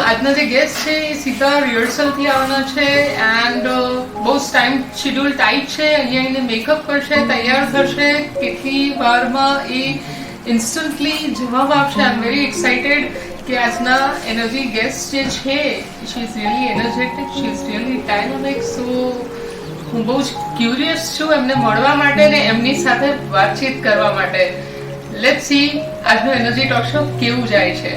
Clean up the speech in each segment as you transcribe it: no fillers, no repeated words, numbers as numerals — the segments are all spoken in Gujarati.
આજના જે ગેસ્ટ છે એ સીધા રિહર્સલથી આવવાના છે એન્ડ બહુ ટાઈમ શેડ્યુલ ટાઈટ છે. અહીંયા એને મેકઅપ કરશે, તૈયાર થશે, કેટલી વારમાં એ ઇન્સ્ટન્ટલી જવાબ આપશે. આઈ એમ વેરી એક્સાઇટેડ કે આજના એનર્જી ગેસ્ટ જે છે she is really energetic, she is really dynamic. So હું બહુ જ ક્યુરિયસ છું એમને મળવા માટે ને એમની સાથે વાતચીત કરવા માટે. લેટ્સ સી આજનો એનર્જી ટોક શો કેવું જાય છે.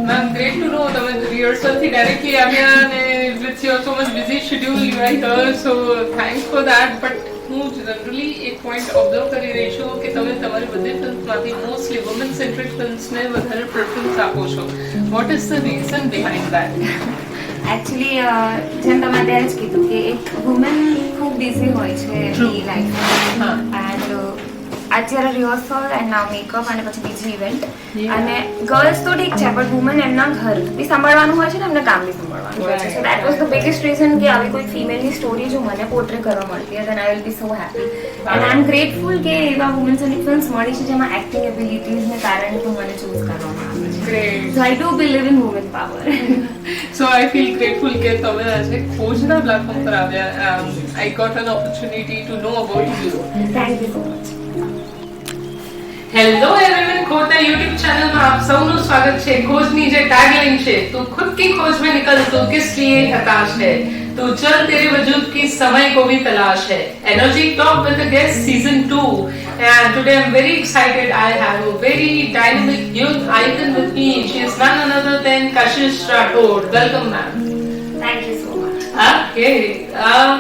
Ma'am, great to know તમે rehearsal થી directly આવ્યા અને with your so much busy schedule you are here, so thanks for that. But હું generally એક point observe કરી રહી છું કે તમે તમારી બધી ફિલ્મ્સમાંથી મોસ્ટલી વુમન સેન્ટ્રિક ફિલ્મ્સને વધારે પ્રેફરન્સ આપો છો. What is the reason behind that? Actually જેમ તમે અત્યારે જ કીધું કે એક વુમન ખૂબ બિઝી હોય છે એની લાઈફમાં એન્ડ અત્યારે રિહર્સલ એન્ડ નાવ મેકઅપ અને પછી બીજી ઇવેન્ટ અને ગર્લ્સ તો ઠીક છે પણ વુમન એમના ઘર બી સંભાળવાનું હોય છે ને એમને કામ બી સંભાળવાનું હોય છે. So that was the biggest reason કે આવી કોઈ ફિમેલની સ્ટોરી જો મને પોર્ટ્રે કરવા મળતી હોય then I will be so happy and I am grateful કે એવા વુમન સેન્ટ્રિક ફિલ્મ્સ મળી છે જેમાં એક્ટિંગ એબિલિટીઝને કારણે તો મને ચૂઝ કરવામાં આવે છે. Great. So I do believe in woman power. So I feel grateful કે તમે આજે ખોજના પ્લેટફોર્મ પર આવ્યા. I got an opportunity to know about you. Thank you so much. Hello everyone, ખોજના YouTube ચેનલમાં આપ સૌનું સ્વાગત છે. ખોજની જે ટેગલાઇન છે તું ખુદ की खोज में निकल तो किस लिए हताश है, तू चल तेरे वजूद की समय को भी तलाश है. Energy Talk with the Guest Season 2 and today I'm very excited. I have a very dynamic youth icon with me. She is none other than Kashish Rathod. Welcome ma'am. Thank you so much. Okay.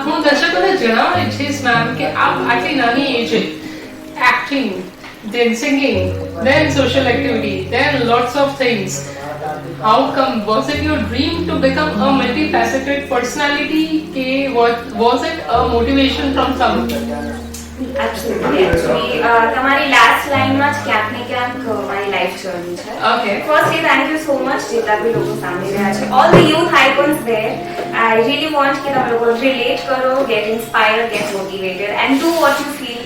હું દર્શકોને જણાવવા ઈચ્છીશ મેમ કે આપ આટલી નાની એજે acting, then singing, then social activity, then lots of things. How come? Was it your dream to become a multifaceted personality? Was it a motivation from somewhere? Absolutely. Actually, તમારી લાસ્ટ લાઈનમાં જ ક્યાંક ને ક્યાંક મારી લાઈફ જર્ની છે. Okay. Firstly thank you so much જેટલા બી લોકો સાંભળી રહ્યા છે. All the youth icons there. I really want કે તમે લોકો રિલેટ કરો, get inspired, get motivated and do what you feel.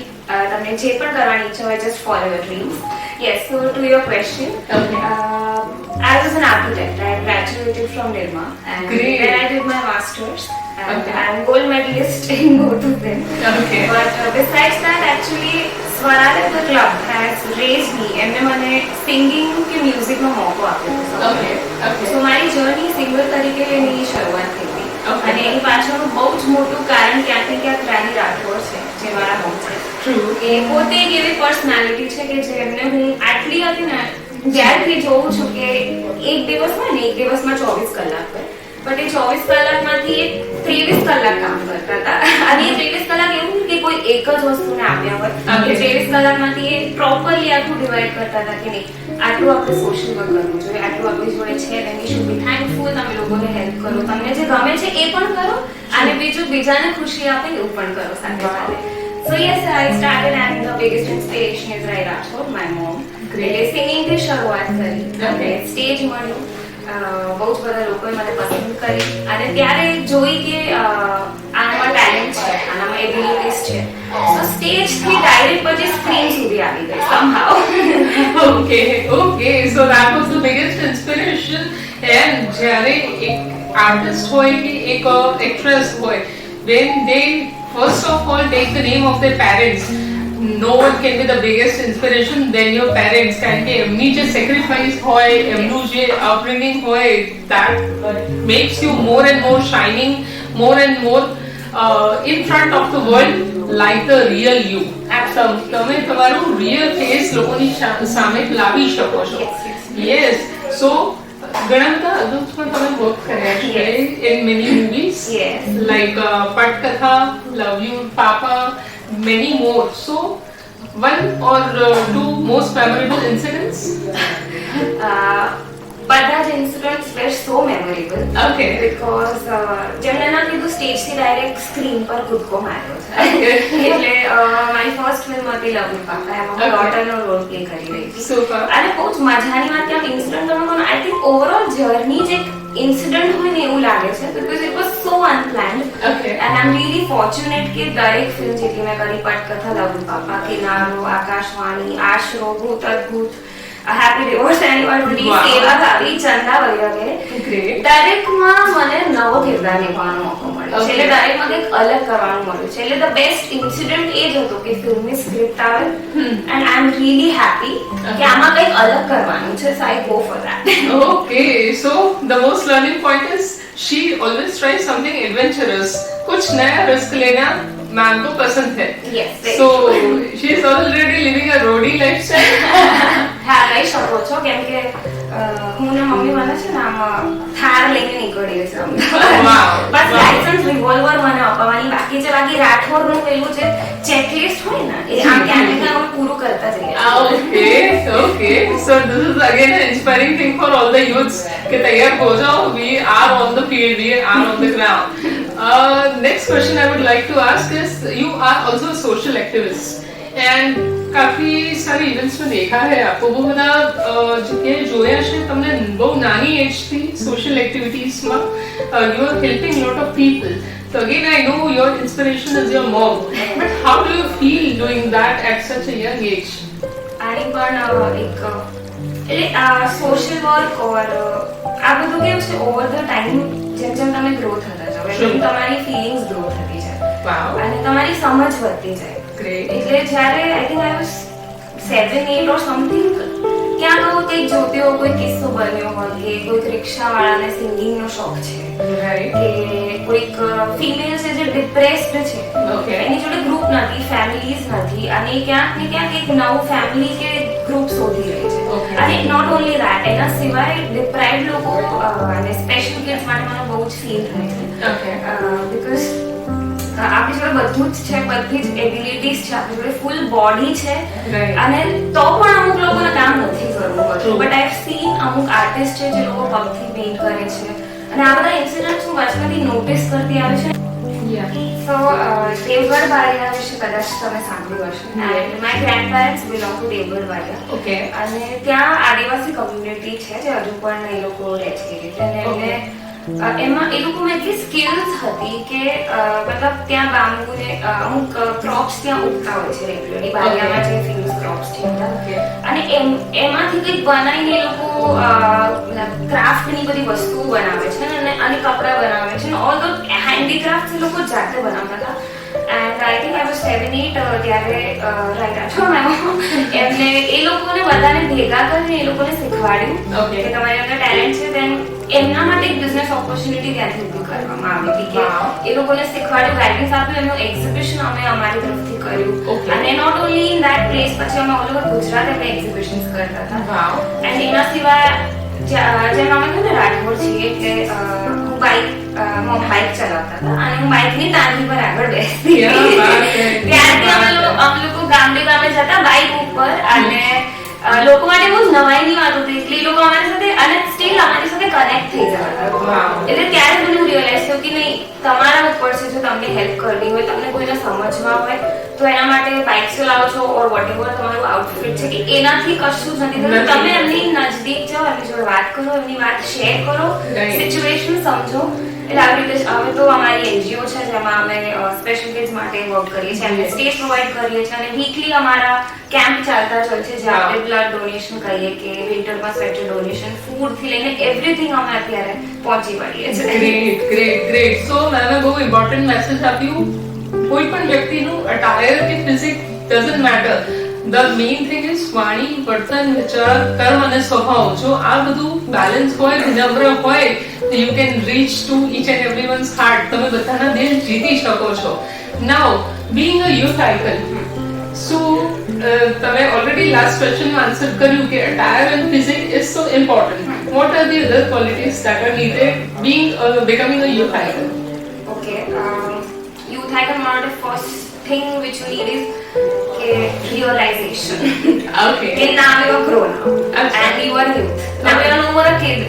તમને જે પણ કરવાની ઈચ્છા હોય just follow your dreams. Yes, so to your question. I was an architect. I graduated from Nirma and Great. then I did my masters and Okay. I am gold medalist in both of them. Okay. But besides that, actually, Swaralaya the club has raised me. એમને મને સિંગિંગ કે મ્યુઝિકનો મોકો આપ્યો હતો. Okay. Okay. સો મારી જર્ની સિંગર તરીકે એની શરૂઆત થઈ હતી. Okay. અને એની પાછળનું બહુ જ મોટું કારણ ક્યાંક ને ક્યાંક રાની રાઠોડ છે જે મારા હોમ છે. True. એ પોતે એક એવી પર્સનાલિટી છે કે જેમને હું આટલી હતી ને જ્યારથી જોઉં છું કે એક દિવસ હોય ને એક દિવસમાં 24 કલાક હોય બટ એ 24 કલાકમાંથી 23 કલાક કામ કરતા હતા અને એ 23 કલાક એવું કે કોઈ એક જ વસ્તુને આપ્યા હોય કે 23 કલાકમાંથી એ પ્રોપરલી આખું ડિવાઈડ કરતા હતા કે નહીં આટલું આપણે સોશિયલ વર્ક કરવું જોઈએ, આટલું આપણી જોડે છે then we should be thankful, તમે લોકોને હેલ્પ કરો, તમને જે ગમે છે એ પણ કરો અને બીજું બીજાને ખુશી આપે એવું પણ કરો સાથે સાથે. So yes, I started and the biggest inspiration is Rai Rathod, my mom. એટલે સિંગિંગથી શરૂઆત કરી અને સ્ટેજ મળ્યું, બહુ જ બધા લોકોએ મને પસંદ કરી અને ત્યારે જોઈ કે આનામાં ટેલેન્ટ છે, આનામાં એબિલિટીઝ છે. સો સ્ટેજથી ડાયરેક્ટ પછી સ્ક્રીન સુધી આવી ગઈ somehow. Okay. So that was the biggest inspiration. And જ્યારે એક આર્ટિસ્ટ હોય કે એક એક્ટ્રેસ હોય, when they first of all take the name of their parents, no one can be the biggest inspiration than your parents. કારણ કે એમની જે sacrifice હોય, એમનું જે upbringing હોય, that makes you more and more shining, more and more in front of the world like the real you. તમે તમારું real face લોકોની સામે લાવી શકો છો. Yes. So ઘણા બધા અદભુતમાં તમે વર્ક કર્યા છે in many movies. Yes. Like Patkatha, Love You, Papa, many more. So one or two most memorable incidents? બધા જ incidents were so memorable. Okay. Because જેમને ના કીધું સ્ટેજથી ડાયરેક્ટ સ્ક્રીન પર કૂદકો માર્યો છે. Okay. એટલે મારી ફર્સ્ટ ફિલ્મ હતી લવલી પાપા, એમાં હું ડોટરનો રોલ પ્લે કરી રહી હતી. Super. અને બહુ જ મજાની વાત કે આમ ઇન્સિડન્ટ તમે કહો આઈ થિંક ઓવરઓલ જર્ની જ એક ઇન્સિડન્ટ હોય ને એવું લાગે છે, because it was so unplanned. Okay. And I am really fortunate કે દરેક ફિલ્મ જેટલી મેં કરી, પટકથા, લવલી પાપા, કિનારો, આકાશવાણી, આશરો, ભૂત અદ્ભુત, હેપી ડિવોર્સ એનિવર્સરી, Wow. સેવા ભાભી, ચંદા વગેરે, Great. દરેકમાં મને નવો કિરદાર નિભાવવાનો મોકો મળ્યો છે. Okay. એટલે દરેકમાં કંઈક અલગ કરવાનું મળ્યું છે. એટલે ધ બેસ્ટ ઇન્સિડન્ટ એ જ હતો કે ફિલ્મની સ્ક્રિપ્ટ આવે and I am really happy કે આમાં કંઈક અલગ કરવાનું છે, so I go for that. Okay, so the most learning point is she always tries something adventurous. कुछ नया रिस्क लेना मैम को पसंद है. Yes, very So she is already living a roadie lifestyle. હા, લઈ શકો છો, કેમ કે હું ને મમ્મી મને છે ને આમ થાર લઈને નીકળીએ છીએ અમે. Wow. બસ Wow. લાયસન્સ રિવોલ્વર મને અપાવવાની બાકી છે. બાકી રાઠોડનું પેલું જે ચેકલિસ્ટ હોય ને એ આમ ક્યાંક ને ક્યાંક અમે પૂરું કરતા જઈએ છીએ. Okay. So this is again an inspiring thing for all the youths कि तैयार हो जाओ. We are on the field. We are on the ground. Next question I would like to ask is you are also a social activist and काफी सारे इवेंट्स में देखा है आपको वो બધા જગ્યાએ જોયા છે તમને બહુ નાની એજ થી સોશિયલ એક્ટિવિટીઝ માં you are helping lot of people. So again I know your inspiration is your mom, but how do you feel doing that at such a young age? આની પણ એક એટલે સોશિયલ વર્ક ઓર આ બધું કેવું છે ઓવર ધ ટાઈમ જેમ જેમ તમે ગ્રો થતા જાઓ Sure. એમ તમારી ફિલિંગ્સ ગ્રો થતી જાય Wow. અને તમારી સમજ વધતી જાય. Great. એટલે જ્યારે I think I was 7-8 or something ક્યાં કહું કંઈક જોતી હો કોઈ કિસ્સો બન્યો હોય કે કોઈક રિક્ષાવાળાને સિંગિંગનો શોખ છે Right. કે કોઈક ફિમેલ છે જે ડિપ્રેસ્ડ છે, Okay. એની જોડે ગ્રુપ નથી, ફેમિલીઝ નથી અને એ ક્યાંક ને ક્યાંક એક નવું ફેમિલી કે ગ્રુપ શોધી રહી છે. Okay. અને નોટ ઓનલી ધેટ, એના સિવાય ડિપ્રાઇવ્ડ લોકો અને સ્પેશિયલ કિડ્સ માટે મને બહુ જ ફીલ થાય છે. Okay. બીકોઝ આપણી જોડે બધું જ છે, બધી જ એબિલિટીઝ છે, આપણી જોડે ફૂલ બોડી છે Right. અને તો પણ અમુક લોકોને કામ નથી કરવું True. પડતું. બટ આઈ હેવ સીન અમુક આર્ટિસ્ટ છે જે લોકો પગથી પેઇન્ટ કરે છે અને આ બધા ઇન્સિડન્ટ્સ હું બચપનથી નોટિસ કરતી આવી છે. Yeah. સો દેવગઢ બારિયા વિશે કદાચ તમે સાંભળ્યું હશે. And my grandparents belong to Devgadh Baria. Okay. અને ત્યાં આદિવાસી કમ્યુનિટી છે જે હજુ પણ એ લોકો રહે છે એ રીતે. અને એમને એમાં એ લોકોમાં એટલી સ્કિલ્સ હતી કે મતલબ ત્યાં બાંબુને અમુક ક્રોપ્સ ત્યાં ઉગતા હોય છે રેગ્યુલરલી બારિયામાં જે ફેમસ ક્રોપ્સ છે Okay. અને એમાંથી કંઈક બનાવીને એ લોકો ક્રાફ્ટની બધી વસ્તુઓ બનાવે છે અને કપડાં બનાવે છે અને ઓલ ધ હેન્ડીક્રાફ્ટ એ લોકો જાતે બનાવતા હતા. And I think I was 7-8 ત્યારે રાઈટ છો એમને એ લોકોને બધાને ભેગા કરીને એ લોકોને શીખવાડ્યું Okay. કે તમારી અંદર ટેલેન્ટ છે. દેન એમના માટે એક બિઝનેસ ઓપોર્ચ્યુનિટી ત્યાંથી ઊભી કરવામાં આવી હતી કે Wow. એ લોકોને શીખવાડ્યું, ગાઈડન્સ આપ્યું, એમનું એક્ઝિબિશન અમે અમારી તરફથી કર્યું. Okay. અને not only in that place, પછી અમે ઓલ ઓવર ગુજરાત એમને એક્ઝિબિશન્સ કરતા હતા. Wow. એન્ડ એના સિવાય જેમ અમે કહ્યું ને રાઠોડ છીએ એટલે હું બાઇક ચલાવતા હતા અને હું બાઇકની ટાંકી પર આગળ બેસતી Yeah, હતી. wow. ત્યારથી અમે લોકો ગામડે જતા બાઇક ઉપર અને લોકો માટે બહુ નવાઈની વાત હતી એટલે એ લોકો અમારી સાથે અને સ્ટીલ અમારી સાથે કનેક્ટ થઈ જતા હતા. Wow. એટલે ત્યારે મને રિયલાઇઝ થયું કે નહીં, તમારા ઉપર છે જો તમને હેલ્પ કરવી હોય, તમને કોઈને સમજવા હોય તો એના માટે બાઇક ચલાવો છો ઓર વોટ એવર તમારું આઉટફિટ છે કે એનાથી કશું જ નથી થતું. તમે એમની નજદીક જાઓ, એમની જોડે વાત કરો, એમની વાત શેર કરો, Right. સિચ્યુએશન સમજો. એટલે આવી રીતે હવે તો અમારી એનજીઓ છે જેમાં અમે સ્પેશિયલ કિડ્સ માટે વર્ક કરીએ છીએ, એમને સ્ટેજ પ્રોવાઈડ કરીએ છીએ અને વીકલી અમારા કેમ્પ ચાલતા જ હોય છે જ્યાં આપણે બ્લડ ડોનેશન કરીએ કે વિન્ટરમાં સ્વેટર ડોનેશન, ફૂડથી લઈને એવરીથિંગ અમે અત્યારે પહોંચી વળીએ છીએ. Great. So मैंने वो important message આપ્યું. કોઈ પણ વ્યક્તિનું અટાયર કે physique doesn't matter. The main thing is વાણી, વર્તન, વિચાર, કર્મ અને સ્વભાવ. જો આ બધું બેલેન્સ હોય, વિનમ્ર હોય, તો you can reach to each and everyone's heart. તમે બધાના દિલ જીતી શકો છો. Now, being a youth icon, so તમે already last question માં answer કર્યું કે attire and physique is so important. What are the other qualities that are needed becoming a youth icon? Okay, youth icon માટે first thing which you need is realization. Okay. And now you are grown up and you are youth. Now you are no more a kid.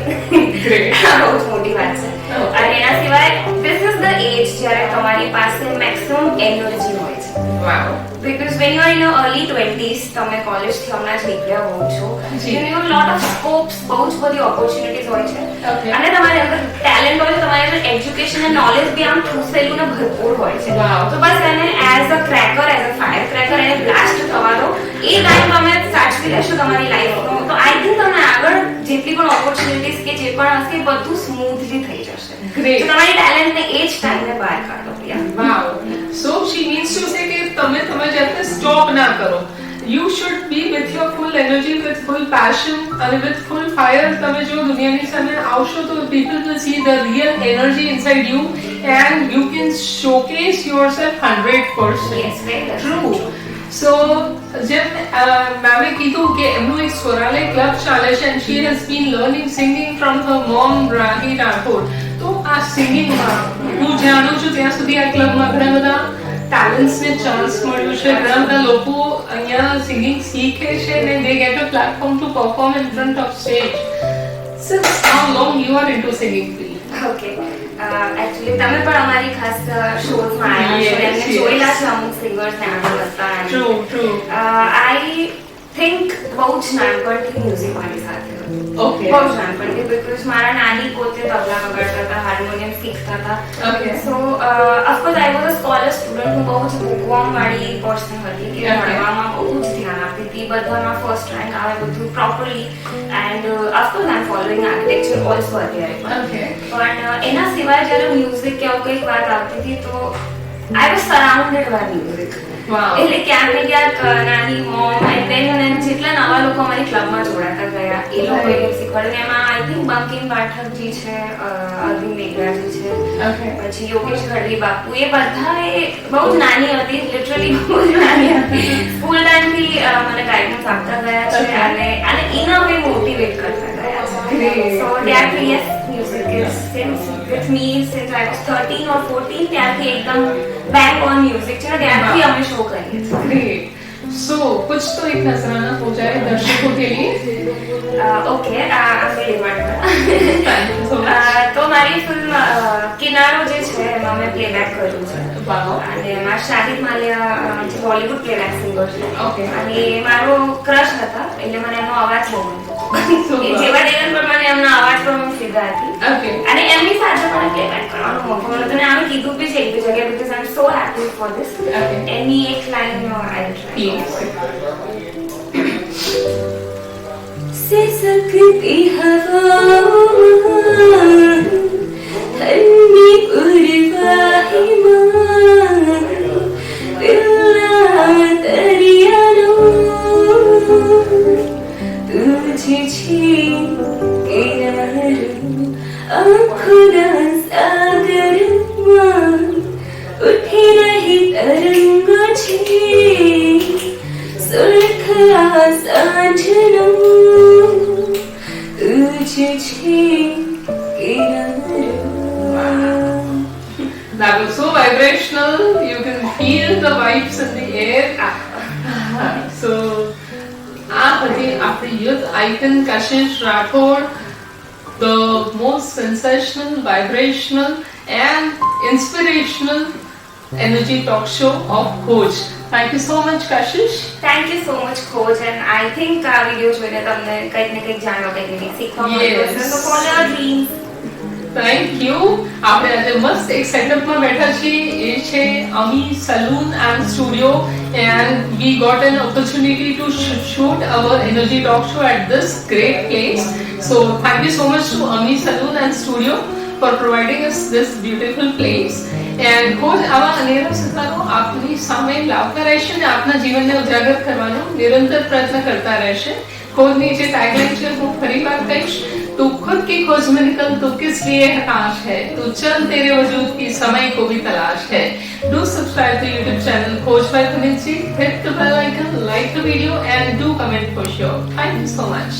Great. બહુ જ મોટી વાત છે. અને એના સિવાય this is the age જ્યારે તમારી પાસે maximum energy હોય છે. Wow. Because when you are in your early 20s, તમે કોલેજથી હમણાં જ નીકળ્યા હોવ છો, જી. you have lot of scopes, બહુ જ બધી opportunities હોય છે. Okay. અને તમારી અંદર ટેલેન્ટ હોય છે, તમારી અંદર એજ્યુકેશન અને નોલેજ બી આમ ઠૂસેલું ને ભરપૂર હોય છે. Wow. તો બસ એને as a cracker, as a fire cracker એને બ્લાસ્ટ થવા દો. એ ટાઈમ તમે સાચવી લેશો તમારી લાઈફનો, તો આઈ થિંક તમને આગળ જેટલી પણ ઓપોર્ચ્યુનિટીઝ કે જે પણ હશે એ બધું સ્મૂથલી થઈ જશે. Great. તો તમારી ટેલેન્ટને એ જ ટાઈમે બહાર કાઢો. Wow. So she means to say કે તમે તમારી જાતને સ્ટોપ ના કરો. You should be with your full energy, with full passion and with full fire. તમે જો દુનિયાની સામે આવશો તો people will see the real energy inside you and you can showcase yourself 100%. Yes, very True. So જેમ મેમે કીધું કે એમનું એક સ્વરાલય ક્લબ ચાલે છે and she has been learning singing from her mom Rahi Rathod. તો આ સિંગિંગમાં હું જાણું છું ત્યાં સુધી આ ક્લબમાં ઘણા બધા ટેલેન્ટ્સને ચાન્સ મળ્યું છે, ઘણા બધા લોકો અહીંયા સિંગિંગ શીખે છે અને they get a platform to perform in front of stage. Since how long you are into singing, please? Okay actually તમે પણ અમારી ખાસ શોઝમાં આવ્યા છો, Yes, એમને yes. જોયેલા છે અમુક સિંગર્સને આગળ હતા. True. આઈ થિંક બહુ જ નાનપણથી મ્યુઝિક મારી સાથે હતું. Okay. બહુ જ નાનપણથી, બીકોઝ મારા નાની પોતે તબલા વગાડતા હતા, હાર્મોનિયમ શીખતા હતા. Okay. So of course I was a scholar student. હું બહુ જ બુકવર્મ વાળી પર્સન હતી કે Okay. ભણવામાં બહુ જ ધ્યાન આપતી હતી, બધામાં ફર્સ્ટ રેન્ક આવે બધું properly. And of course I am following architecture also અત્યારે પણ. Okay. પણ એના સિવાય જ્યારે મ્યુઝિક કે આવું કંઈક વાત આવતી હતી તો I was surrounded by music. Wow. એટલે ક્યાંક ને ક્યાંક નાની મોમ એન્ડ દેન અને જેટલા નવા લોકો અમારી ક્લબમાં જોડાતા ગયા એ લોકોએ શીખવાડ્યું. એમાં આઈ થિંક બંકિમ પાઠકજી છે, અરવિંદ મેઘરાજી છે, Okay. પછી યોગેશ ગઢવી બાપુ, એ બધા એ બહુ જ નાની હતી, લિટરલી બહુ જ નાની હતી. સ્કૂલ ટાઈમથી મને ગાઈડન્સ આપતા ગયા છે Okay. અને એના વે મોટિવેટ કરતા ગયા છે. Great. So ત્યારથી yes, music is with me since I was 13 or 14. ત્યારથી એકદમ back on music છે ને ત્યારથી અમે શો કરીએ છીએ. Great. So कुछ तो एक नजराना हो जाए दर्शकों के लिए. ઓકે અમે demand Thank you so much. તો મારી ફિલ્મ કિનારો જે છે એમાં મેં પ્લેબેક કર્યું છે. Wow. અને એમાં શાહિદ માલિયા જે બોલિવૂડ પ્લેબેક સિંગર છે, Okay. અને એ મારો ક્રશ હતા, એટલે મને એમનો અવાજ બહુ ગમતો. Super. એ જેવા દેવન પ્રમાણે એમનો અવાજ પર હું ફિદા હતી. Okay. અને એમની સાથે મને પ્લેબેક કરવાનો મોકો મળ્યો. અને આમે કીધું બી છે એક બી જગ્યાએ, because I am so happy for this. Okay. એની એક લાઈન આઈ Please. सिसकती हवा ठंडी उर्वाहिमा पिल्ला दरियानो तुझे छीन किनारो आँखों सागरमा उठी रही तरंगो छे सुरखा सांझनो तुझे छे किनारो. That was so vibrational. You can feel the vibes in the air. So, after youth icon Kashish Rathod, the most sensational, vibrational, and inspirational energy talk show of Khoj. Thank you so much, Kashish. Thank you so much, Coach. And I think આ વિડિયો જોઈને તમને કંઈક ને કંઈક જાણવા કંઈક ને કંઈક શીખવા મળ્યું હશે. So follow your dreams. Thank you. આપણે આજે મસ્ત એક સેટઅપમાં બેઠા છીએ, એ છે Ami salon and studio, and we got an opportunity to shoot our energy talk show at this great place. So thank you so much to Ami Saloon and Studio for providing us this beautiful place. And ખોજ આવા અનેરા સત્તાનો આપની સામે લાવતા રહેશે અને આપના જીવનને ઉજાગર કરવાનો નિરંતર પ્રયત્ન કરતા રહેશે. ખોજની જે टैगलाइन છે હું ફરી વાર કહીશ, तू खुद की खोज में निकल, तू किस लिए हताश है, तू चल तेरे वजूद की समय को भी तलाश है. Do subscribe to YouTube channel Khoj by Puneet ji, hit the bell icon, like the video and do comment for sure. Thank you so much.